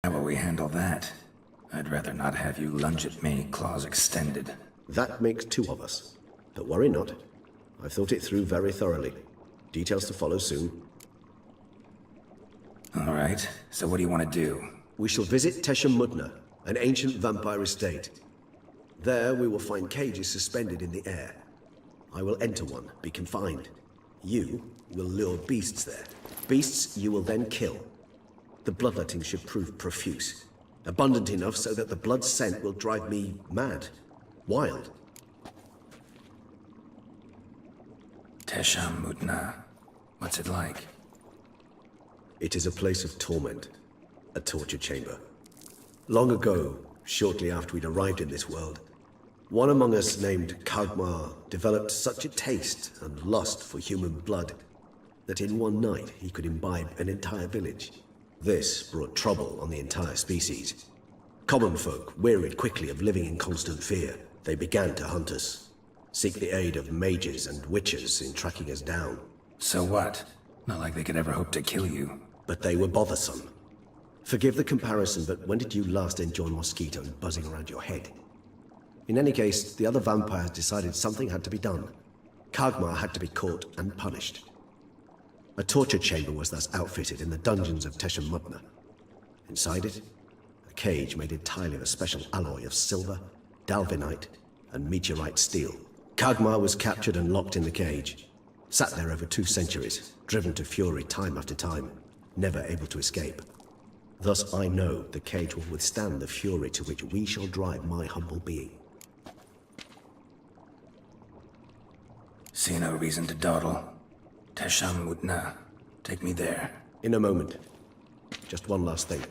How will we handle that? I'd rather not have you lunge at me, claws extended. That makes two of us. But worry not. I've thought it through very thoroughly. Details to follow soon. All right, so what do you want to do? We shall visit Teshamudna, an ancient vampire estate. There we will find cages suspended in the air. I will enter one, be confined. You will lure beasts there. Beasts you will then kill. The bloodletting should prove profuse. Abundant enough so that the blood scent will drive me mad. Wild. Teshamudna. What's it like? It is a place of torment. A torture chamber. Long ago, shortly after we'd arrived in this world, one among us named Kagmar developed such a taste and lust for human blood that in one night he could imbibe an entire village. This brought trouble on the entire species. Common folk wearied quickly of living in constant fear. They began to hunt us, seek the aid of mages and witches in tracking us down. So what? Not like they could ever hope to kill you. But they were bothersome. Forgive the comparison, but when did you last enjoy mosquitoes buzzing around your head? In any case, the other vampires decided something had to be done. Kagmar had to be caught and punished. A torture chamber was thus outfitted in the dungeons of Teshamudna. Inside it, a cage made entirely of a special alloy of silver, dalvinite, and meteorite steel. Kagmar was captured and locked in the cage. Sat there over 2 centuries, driven to fury time after time, never able to escape. Thus I know the cage will withstand the fury to which we shall drive my humble being. See no reason to dawdle. Teshamudna. Take me there. In a moment. Just one last thing.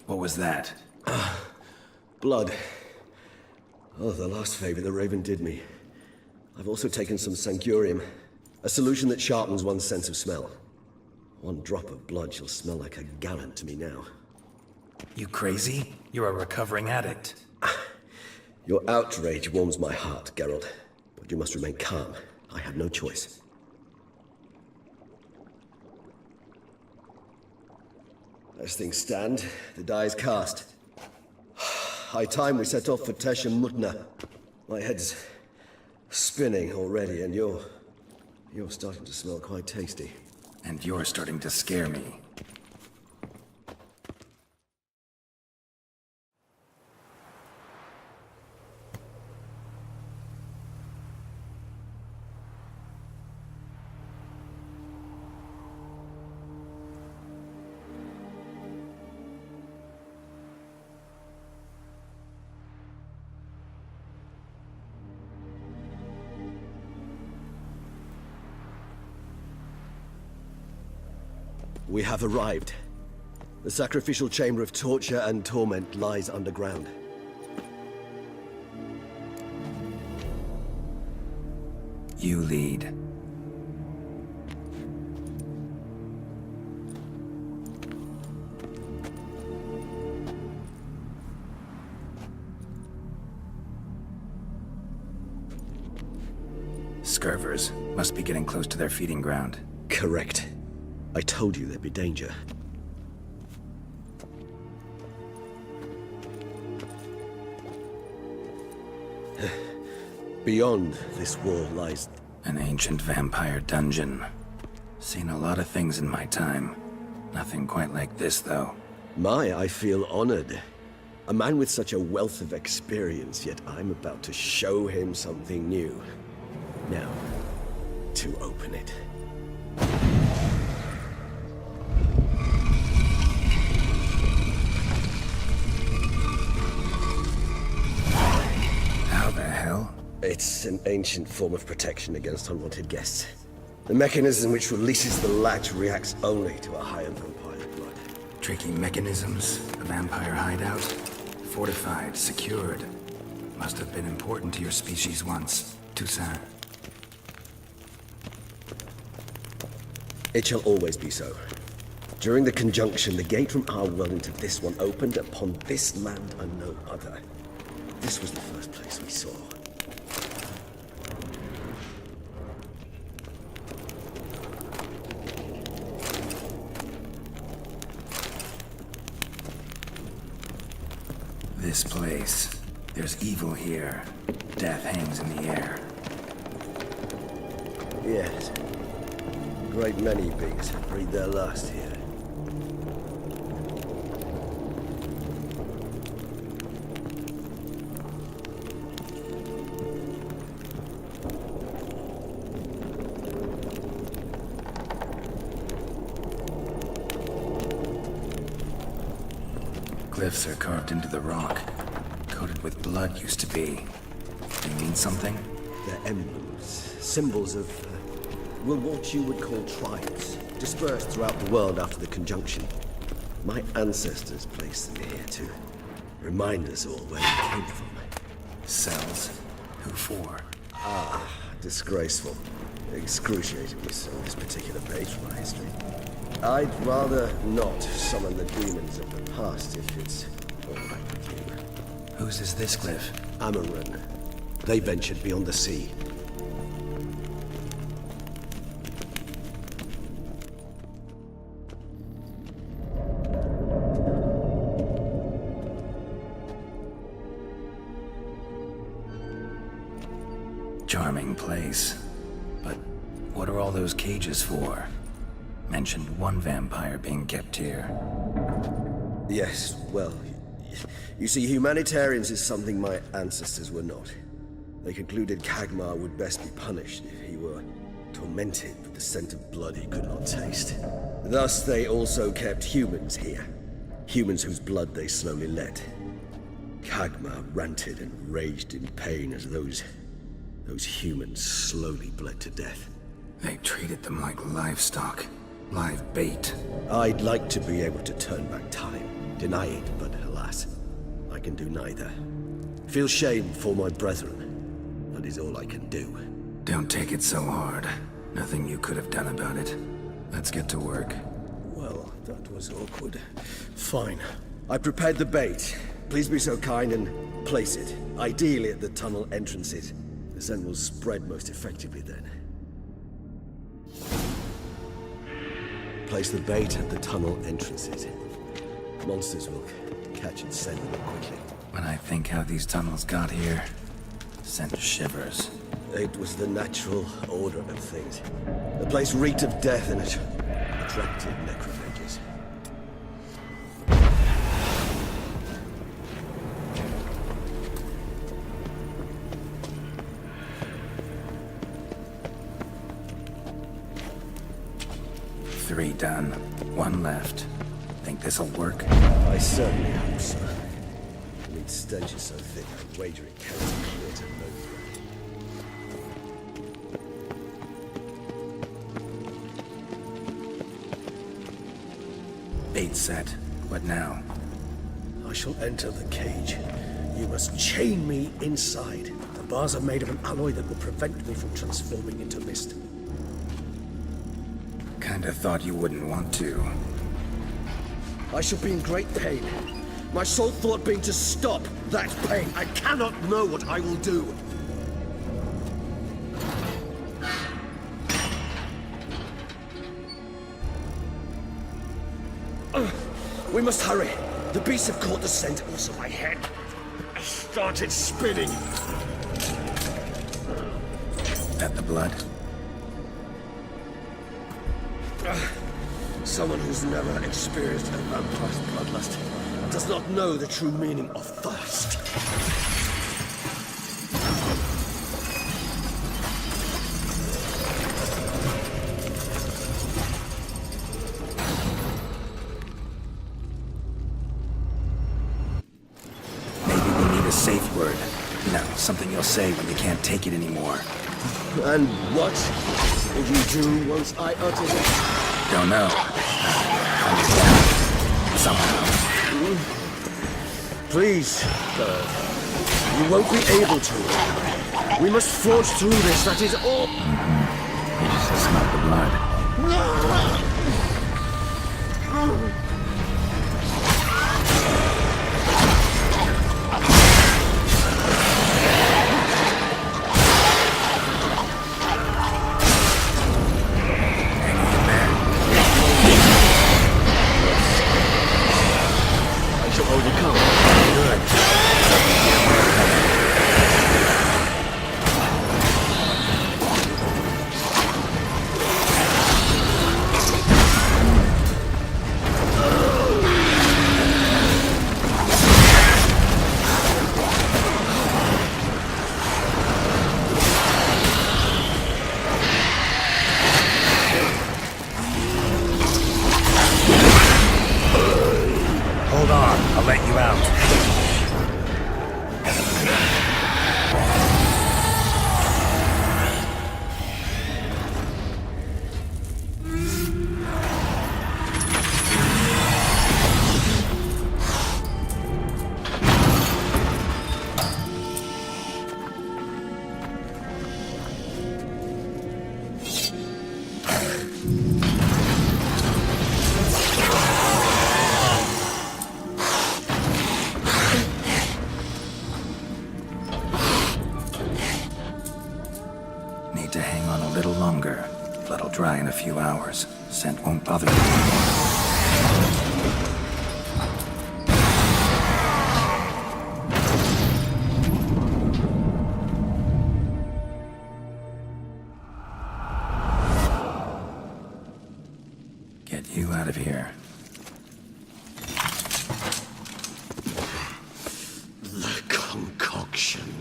What was that? Blood. Oh, the last favor the Raven did me. I've also taken some Sancurium, a solution that sharpens one's sense of smell. One drop of blood shall smell like a gallon to me now. You crazy? You're a recovering addict. Your outrage warms my heart, Geralt. But you must remain calm. I had no choice. As things stand, the die is cast. High time we set off for Teshamudna. My head's spinning already, and you're starting to smell quite tasty. And you're starting to scare me. We have arrived. The sacrificial chamber of torture and torment lies underground. You lead. Scurvers must be getting close to their feeding ground. Correct. I told you there'd be danger. Beyond this wall lies... An ancient vampire dungeon. Seen a lot of things in my time. Nothing quite like this, though. I feel honored. A man with such a wealth of experience, yet I'm about to show him something new. Now, to open it. It's an ancient form of protection against unwanted guests. The mechanism which releases the latch reacts only to a higher vampire blood. Tricky mechanisms, a vampire hideout. Fortified, secured. Must have been important to your species once, Toussaint. It shall always be so. During the conjunction, the gate from our world into this one opened upon this land and no other. This was the first place we saw. This place. There's evil here. Death hangs in the air. Yes. A great many beings breathe their last here. Glyphs are carved into the rock. Coated with blood used to be. They mean something? They're emblems, symbols of, what you would call tribes, dispersed throughout the world after the conjunction. My ancestors placed them here to remind us all where we came from. Cells? Who for? Disgraceful. Excruciatingly so, this particular page from our history. I'd rather not summon the demons of the past if it's all right with you. Whose is this glyph? Amaran. They ventured beyond the sea. Charming place. But what are all those cages for? Mentioned one vampire being kept here. Yes, well, you see, humanitarians is something my ancestors were not. They concluded Kagmar would best be punished if he were tormented with the scent of blood he could not taste. Thus, they also kept humans here. Humans whose blood they slowly let. Kagmar ranted and raged in pain as those humans slowly bled to death. They treated them like livestock. Live bait. I'd like to be able to turn back time, deny it, but alas, I can do neither. Feel shame for my brethren. That is all I can do. Don't take it so hard. Nothing you could have done about it. Let's get to work. Well, that was awkward. Fine. I prepared the bait. Please be so kind and place it, ideally at the tunnel entrances. The scent will spread most effectively then. Place the bait at the tunnel entrances. Monsters will catch its scent more quickly. When I think how these tunnels got here, sent shivers. It was the natural order of things. The place reeked of death and it attracted necrophages. Three done. One left. Think this'll work? I certainly hope so. The meat stench is so thick, I'm wagering it carries a clear to no threat. Bait set. What now? I shall enter the cage. You must chain me inside. The bars are made of an alloy that will prevent me from transforming into mist. Kinda thought you wouldn't want to. I shall be in great pain. My sole thought being to stop that pain. I cannot know what I will do. We must hurry. The beasts have caught the scent. Also, my head started spinning. That the blood? Someone who's never experienced a vampire's bloodlust does not know the true meaning of thirst. Maybe we need a safe word. You know, something you'll say when you can't take it anymore. And what would you do once I uttered it? Don't know. Understand. Somehow. Please, you won't be able to. We must forge through this, that is all. Just smell the blood. I shall overcome. Good. need to hang on a little longer. Blood'll dry in a few hours. Scent won't bother you. Get you out of here. The concoction.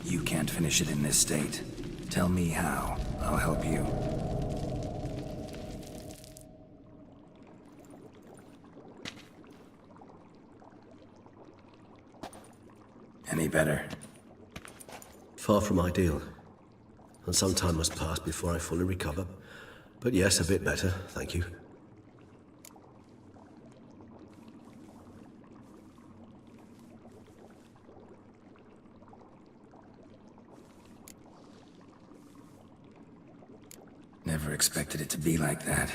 You can't finish it in this state. Tell me how. I'll help you. Any better? Far from ideal. And some time must pass before I fully recover. But yes, a bit better, thank you. Never expected it to be like that.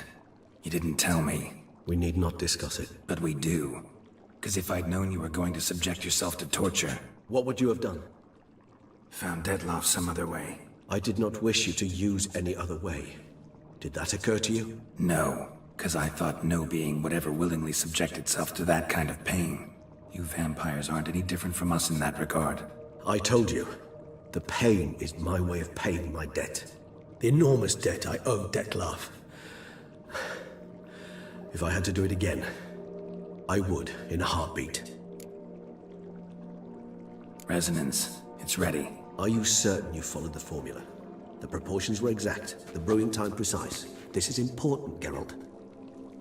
You didn't tell me. We need not discuss it. But we do. Because if I'd known you were going to subject yourself to torture... What would you have done? Found Detloff some other way. I did not wish you to use any other way. Did that occur to you? No, because I thought no being would ever willingly subject itself to that kind of pain. You vampires aren't any different from us in that regard. I told you, the pain is my way of paying my debt. The enormous debt I owe Detloff. If I had to do it again, I would in a heartbeat. Resonance. It's ready. Are you certain you followed the formula? The proportions were exact, the brewing time precise. This is important, Geralt.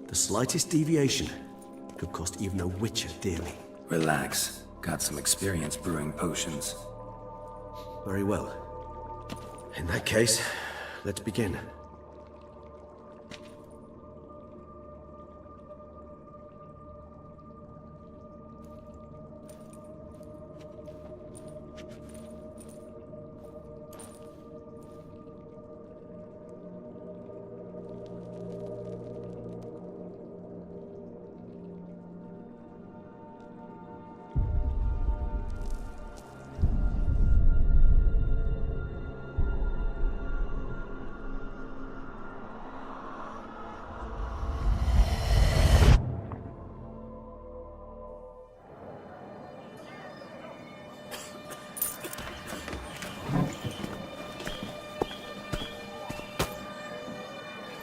The slightest deviation could cost even a witcher dearly. Relax. Got some experience brewing potions. Very well. In that case, let's begin.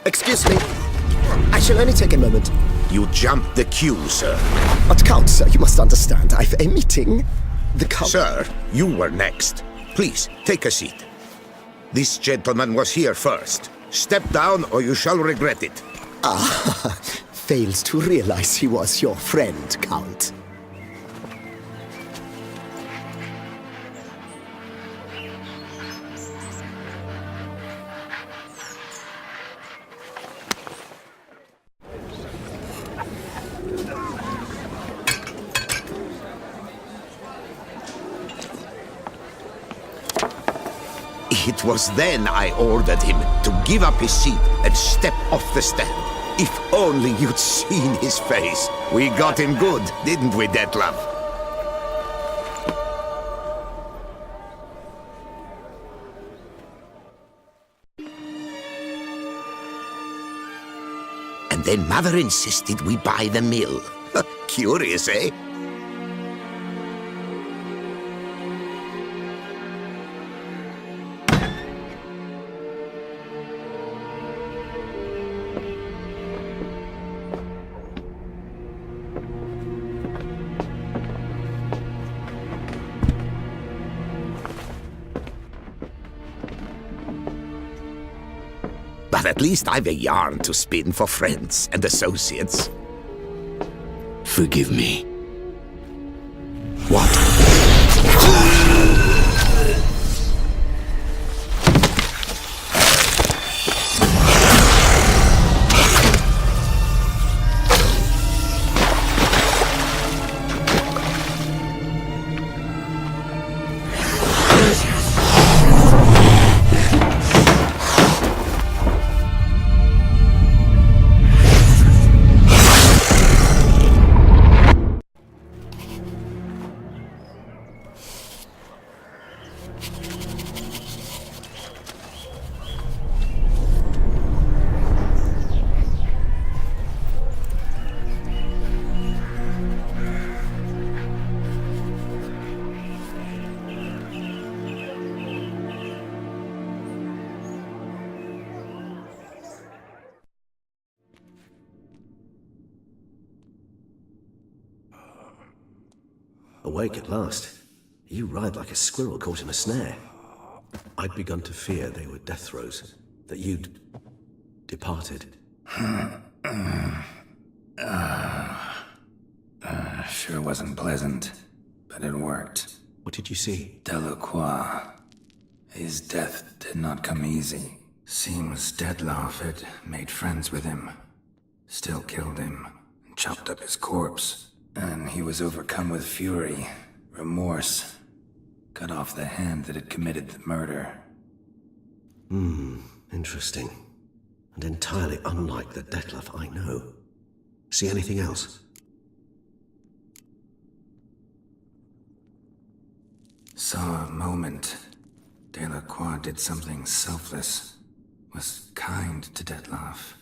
Excuse me. I shall only take a moment. You jumped the queue, sir. But Count, sir, you must understand. I've a meeting. The Count... Sir, you were next. Please, take a seat. This gentleman was here first. Step down or you shall regret it. Ah, fails to realize he was your friend, Count. It was then I ordered him to give up his seat and step off the stand. If only you'd seen his face. We got him good, didn't we, Detlav? And then Mother insisted we buy the mill. Curious, eh? But at least I've a yarn to spin for friends and associates. Forgive me. What? Awake at last. You ride like a squirrel caught in a snare. I'd begun to fear they were death throes, that you'd departed. Sure wasn't pleasant, but it worked. What did you see? Delacroix. His death did not come easy. Seems Dettlaff had made friends with him. Still killed him, and chopped up his corpse. And he was overcome with fury, remorse. Cut off the hand that had committed the murder. Interesting. And entirely unlike the Dettlaff I know. See anything else? Saw a moment. Delacroix did something selfless. Was kind to Dettlaff.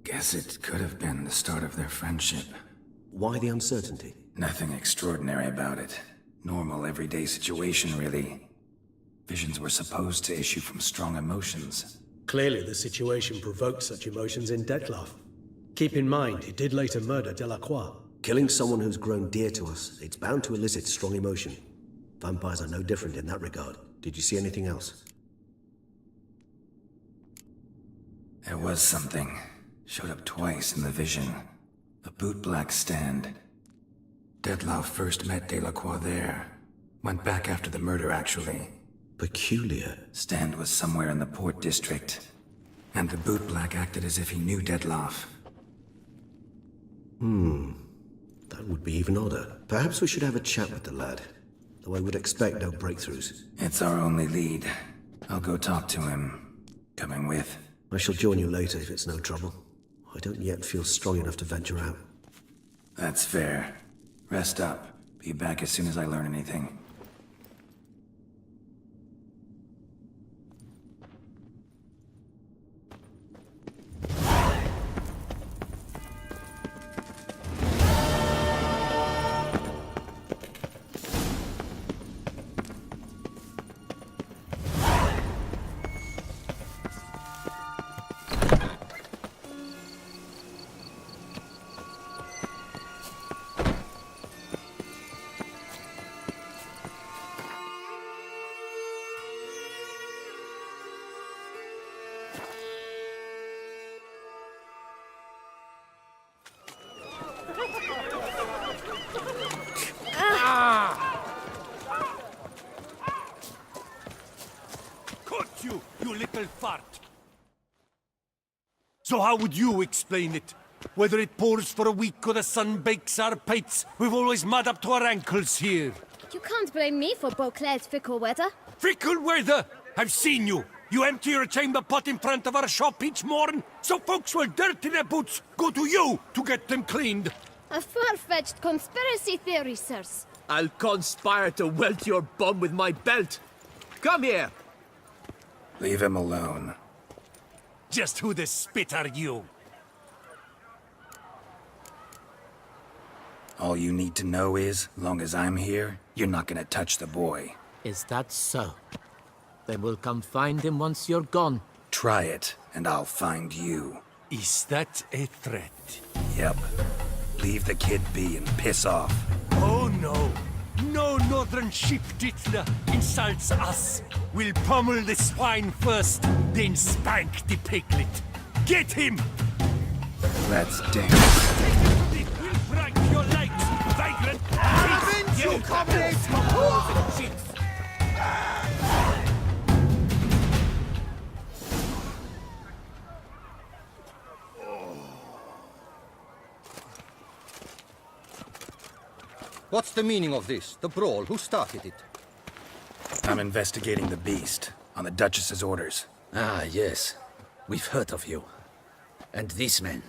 Guess it could have been the start of their friendship. Why the uncertainty? Nothing extraordinary about it. Normal, everyday situation, really. Visions were supposed to issue from strong emotions. Clearly, the situation provoked such emotions in Dettlaff. Keep in mind, he did later murder Delacroix. Killing someone who's grown dear to us, it's bound to elicit strong emotion. Vampires are no different in that regard. Did you see anything else? There was something. Showed up twice in the vision. A bootblack stand. Dettlaff first met Delacroix there. Went back after the murder, actually. Peculiar. Stand was somewhere in the port district. And the bootblack acted as if he knew Dettlaff. That would be even odder. Perhaps we should have a chat with the lad. Though I would expect no breakthroughs. It's our only lead. I'll go talk to him. Coming with? I shall join you later if it's no trouble. I don't yet feel strong enough to venture out. That's fair. Rest up. Be back as soon as I learn anything. You little fart! So how would you explain it? Whether it pours for a week or the sun bakes our pates, we've always mud up to our ankles here. You can't blame me for Beauclair's fickle weather. Fickle weather! I've seen you! You empty your chamber pot in front of our shop each morn, so folks will dirty their boots, go to you to get them cleaned. A far-fetched conspiracy theory, sirs. I'll conspire to welt your bum with my belt. Come here! Leave him alone. Just who the spit are you? All you need to know is, long as I'm here, you're not gonna touch the boy. Is that so? Then we'll come find him once you're gone. Try it, and I'll find you. Is that a threat? Yep. Leave the kid be and piss off. Oh no! No northern sheep titler insults us. We'll pummel the swine first, then spank the piglet. Get him! That's damn. It will break your legs, vagrant! You combination of holes and cheeks! What's the meaning of this? The brawl? Who started it? I'm investigating the beast, on the Duchess's orders. Ah, yes. We've heard of you. And these men,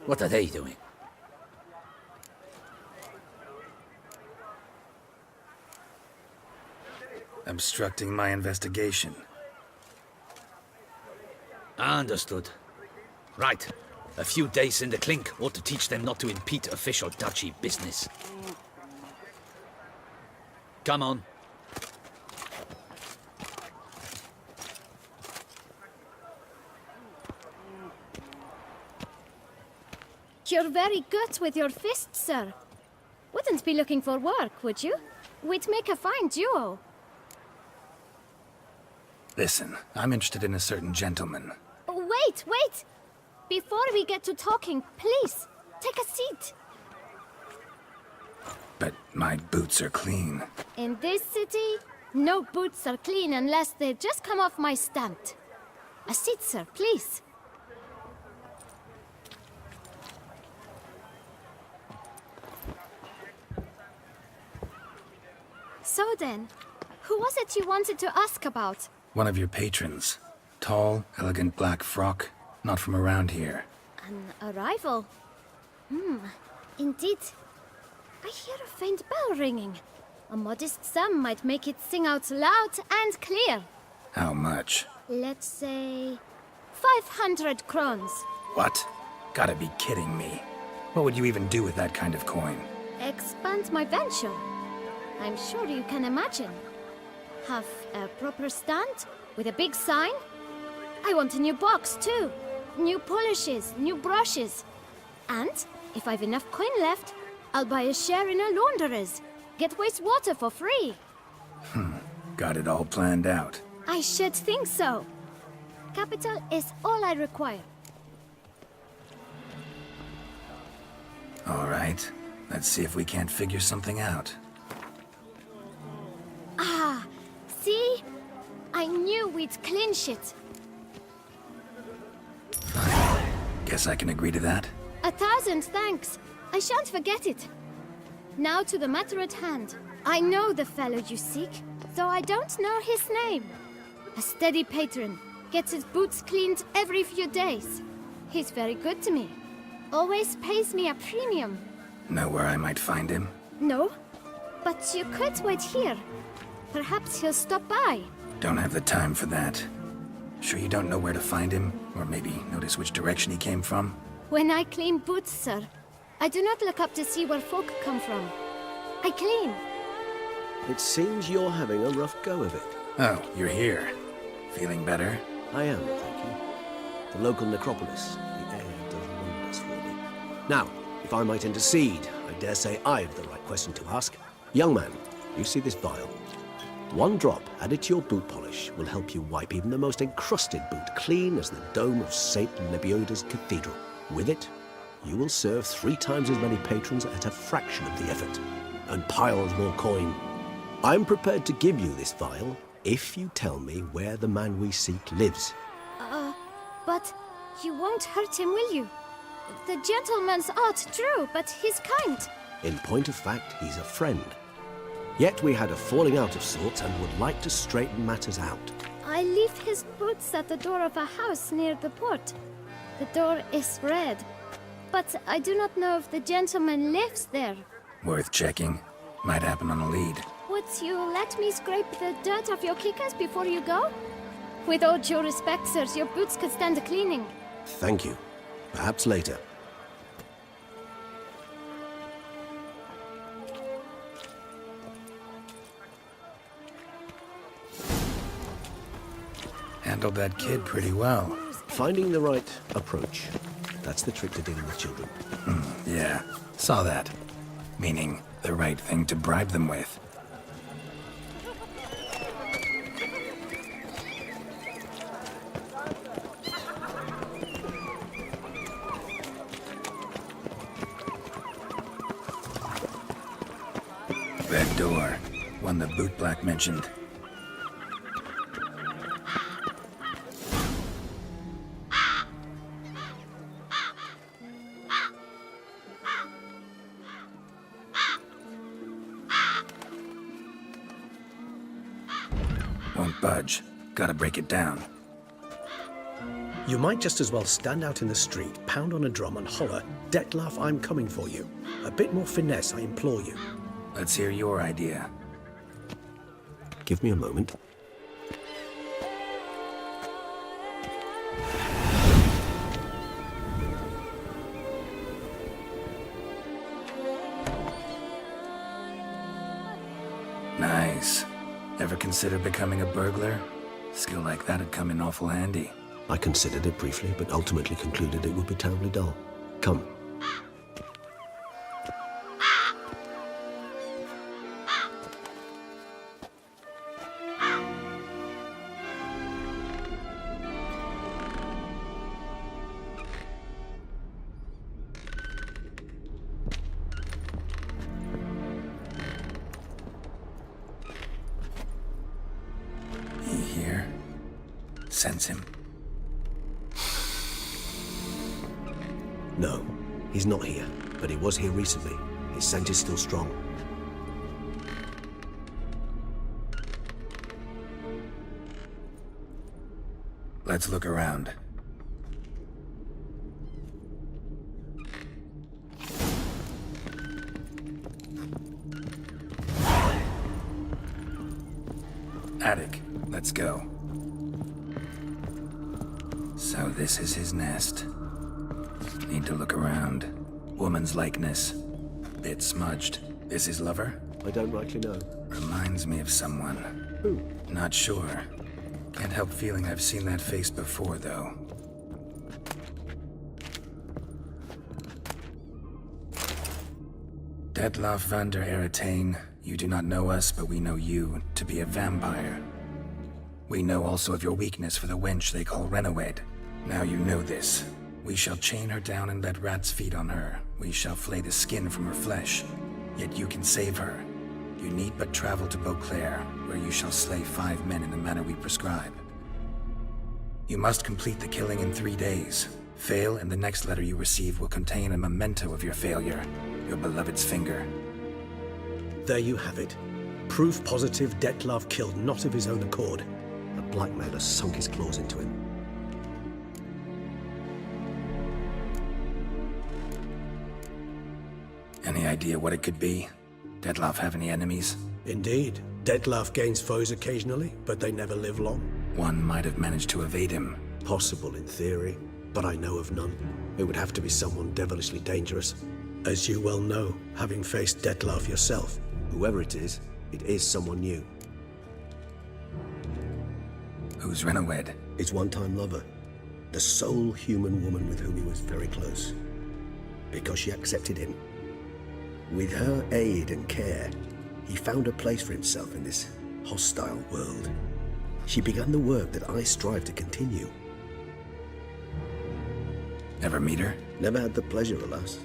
what are they doing? Obstructing my investigation. Understood. Right. A few days in the clink ought to teach them not to impede official duchy business. Come on. You're very good with your fists, sir. Wouldn't be looking for work, would you? We'd make a fine duo. Listen, I'm interested in a certain gentleman. Wait, wait! Before we get to talking, please, take a seat. But my boots are clean. In this city, no boots are clean unless they just come off my stand. A seat, sir, please. So then, who was it you wanted to ask about? One of your patrons. Tall, elegant black frock. Not from around here. An arrival? Indeed. I hear a faint bell ringing. A modest sum might make it sing out loud and clear. How much? Let's say 500 crowns. What? Gotta be kidding me. What would you even do with that kind of coin? Expand my venture. I'm sure you can imagine. Have a proper stand with a big sign. I want a new box too. New polishes, new brushes. And if I've enough coin left, I'll buy a share in a launderer's. Get wastewater for free. Got it all planned out. I should think so. Capital is all I require. All right. Let's see if we can't figure something out. Ah, see? I knew we'd clinch it. Guess I can agree to that. 1,000 thanks. I shan't forget it. Now to the matter at hand. I know the fellow you seek, though I don't know his name. A steady patron, gets his boots cleaned every few days. He's very good to me. Always pays me a premium. Know where I might find him? No, but you could wait here. Perhaps he'll stop by. Don't have the time for that. Sure you don't know where to find him? Or maybe notice which direction he came from? When I clean boots, sir, I do not look up to see where folk come from. I clean. It seems you're having a rough go of it. Oh, you're here. Feeling better? I am, thank you. The local necropolis. The air does wonders for me. Now, if I might intercede, I dare say I've the right question to ask. Young man, you see this vial? One drop added to your boot polish will help you wipe even the most encrusted boot clean as the dome of St. Lebioda's cathedral. With it, you will serve 3 times as many patrons at a fraction of the effort, and piles more coin. I'm prepared to give you this vial if you tell me where the man we seek lives. But you won't hurt him, will you? The gentleman's odd, true, but he's kind. In point of fact, he's a friend. Yet we had a falling out of sorts and would like to straighten matters out. I leave his boots at the door of a house near the port. The door is red, but I do not know if the gentleman lives there. Worth checking. Might happen on a lead. Would you let me scrape the dirt off your kickers before you go? With all due respect, sirs, your boots could stand a cleaning. Thank you. Perhaps later. Handled that kid pretty well. Finding the right approach. That's the trick to dealing with children. Yeah, saw that. Meaning, the right thing to bribe them with. Red door. One the bootblack mentioned. Won't budge. Gotta break it down. You might just as well stand out in the street, pound on a drum and holler, "Detlaf, I'm coming for you." A bit more finesse, I implore you. Let's hear your idea. Give me a moment. Nice. Ever consider becoming a burglar? Skill like that'd come in awful handy. I considered it briefly, but ultimately concluded it would be terribly dull. Come. sense him? No, he's not here, but he was here recently. His scent is still strong. Let's look around. Attic, let's go. So this is his nest. Need to look around. Woman's likeness. Bit smudged. This his lover? I don't rightly know. Reminds me of someone. Who? Not sure. Can't help feeling I've seen that face before, though. Detloff van der Eretain, you do not know us, but we know you to be a vampire. We know also of your weakness for the wench they call Renowed. Now you know this. We shall chain her down and let rats feed on her. We shall flay the skin from her flesh. Yet you can save her. You need but travel to Beauclair, where you shall slay 5 men in the manner we prescribe. You must complete the killing in 3 days. Fail, and the next letter you receive will contain a memento of your failure. Your beloved's finger. There you have it. Proof positive Detlav killed not of his own accord. A blackmailer sunk his claws into him. Any idea what it could be? Detloff have any enemies? Indeed. Detlav gains foes occasionally, but they never live long. One might have managed to evade him. Possible in theory, but I know of none. It would have to be someone devilishly dangerous. As you well know, having faced Detlav yourself. Whoever it is someone new. Who's Renowed? His one-time lover. The sole human woman with whom he was very close. Because she accepted him. With her aid and care, he found a place for himself in this hostile world. She began the work that I strive to continue. Ever meet her? Never had the pleasure, alas.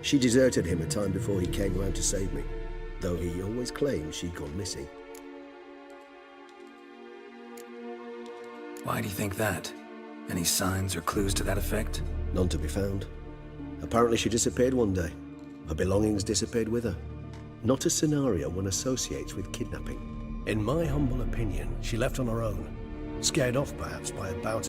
She deserted him a time before he came around to save me, though he always claimed she'd gone missing. Why do you think that? Any signs or clues to that effect? None to be found. Apparently she disappeared one day. Her belongings disappeared with her. Not a scenario one associates with kidnapping. In my humble opinion, she left on her own. Scared off perhaps by a bout